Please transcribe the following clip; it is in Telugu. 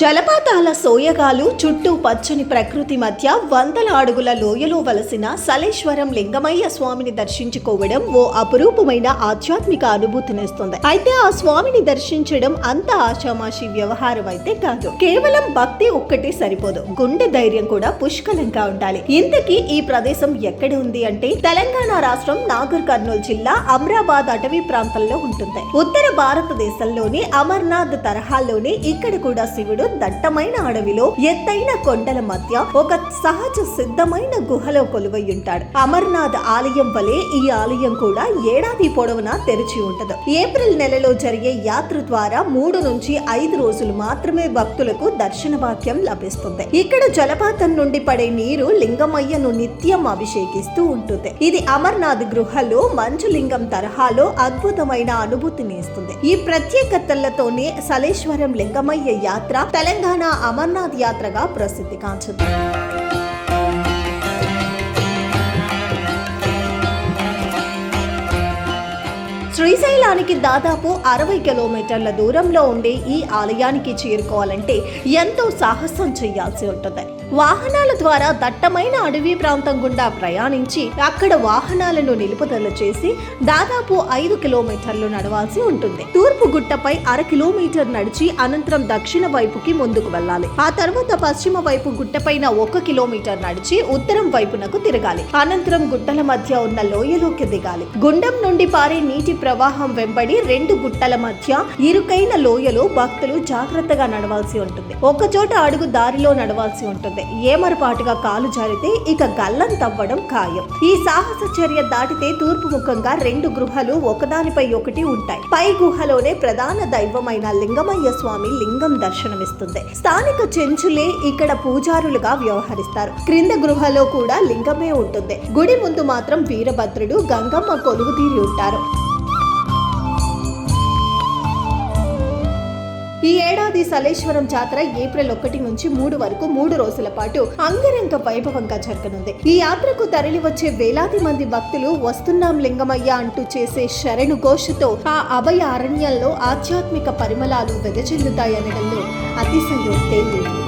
జలపాతాల సోయగాలు చుట్టూ పచ్చని ప్రకృతి మధ్య వందల అడుగుల లోయలో వలసిన సలేశ్వరం లింగమయ్య స్వామిని దర్శించుకోవడం ఓ అపురూపమైన ఆధ్యాత్మిక అనుభూతినిస్తుంది. అయితే ఆ స్వామిని దర్శించడం అంత ఆషామాషి వ్యవహారం అయితే కాదు. కేవలం భక్తి ఒక్కటి సరిపోదు, గుండె ధైర్యం కూడా పుష్కలంగా ఉండాలి. ఇంతకీ ఈ ప్రదేశం ఎక్కడ ఉంది అంటే తెలంగాణ రాష్ట్రం నాగర్ కర్నూలు జిల్లా అమ్రాబాద్ అటవీ ప్రాంతంలో ఉంటుంది. ఉత్తర భారతదేశంలోని అమర్నాథ్ తరహాలోనే ఇక్కడ కూడా శివుడు దట్టమైన అడవిలో ఎత్తైన కొండల మధ్య ఒక సహజ సిద్ధమైన గుహలో కొలువై ఉంటాడు. అమర్నాథ్ ఆలయం వలె ఈ ఆలయం కూడా ఏడాది పొడవునా తెరిచి ఉంటది. ఏప్రిల్ నెలలో జరిగే యాత్ర ద్వారా 3 నుంచి 5 రోజులు మాత్రమే భక్తులకు దర్శన భాగ్యం లభిస్తుంది. ఇక్కడ జలపాతం నుండి పడే నీరు లింగమయ్యను నిత్యం అభిషేకిస్తూ ఉంటుంది. ఇది అమర్నాథ్ గృహలో మంచులింగం తరహాలో అద్భుతమైన అనుభూతిని ఇస్తుంది. ఈ ప్రత్యేకతలతోనే సలేశ్వరం లింగమయ్య యాత్ర తెలంగాణ అమర్నాథ్ యాత్రగా ప్రసిద్ధి కాంచింది. శ్రీశైలానికి దాదాపు 60 కిలోమీటర్ల దూరంలో ఉండే ఈ ఆలయానికి చేరుకోవాలంటే ఎంతో సాహసం చేయాల్సి ఉంటుంది. వాహనాల ద్వారా దట్టమైన అడవి ప్రాంతం గుండా ప్రయాణించి అక్కడ వాహనాలను నిలుపుదల చేసి దాదాపు 5 కిలోమీటర్లు నడవాల్సి ఉంటుంది. తూర్పు గుట్టపై 1/2 కిలోమీటర్ నడిచి అనంతరం దక్షిణ వైపుకి ముందుకు వెళ్ళాలి. ఆ తర్వాత పశ్చిమ వైపు గుట్టపైన 1 కిలోమీటర్ నడిచి ఉత్తరం వైపునకు తిరగాలి. అనంతరం గుట్టల మధ్య ఉన్న లోయలోకి దిగాలి. గుండం నుండి పారే నీటి ప్రవాహం వెంబడి 2 గుట్టల మధ్య ఇరుకైన లోయలో భక్తులు జాగ్రత్తగా నడవాల్సి ఉంటుంది. ఒకచోట అడుగు దారిలో నడవాల్సి ఉంటుంది. ఏమరపాటుగా కాలు జారితే ఇక గల్లం తవ్వడం ఖాయం. ఈ సాహస చర్య దాటితే తూర్పు ముఖంగా 2 గృహలు ఒకదానిపై ఒకటి ఉంటాయి. పై గుహలోనే ప్రధాన దైవమైన లింగమయ్య స్వామి లింగం దర్శనమిస్తుంది. స్థానిక చెంచులే ఇక్కడ పూజారులుగా వ్యవహరిస్తారు. క్రింద గృహలో కూడా లింగమే ఉంటుంది. గుడి ముందు మాత్రం వీరభద్రుడు, గంగమ్మ కొలువుదీరి ఉంటారు. ఈ ఏడాది సలేశ్వరం జాతర ఏప్రిల్ 1 నుంచి 3 వరకు 3 రోజుల పాటు అంగరంగ వైభవంగా జరగనుంది. ఈ యాత్రకు తరలి వచ్చే వేలాది మంది భక్తులు వస్తున్నాం లింగమయ్య అంటూ చేసే శరణు ఘోషతో ఆ అభయ అరణ్యంలో ఆధ్యాత్మిక పరిమళాలు వెదజల్లుతాయనడంలో అతిశయోక్తే లేదు.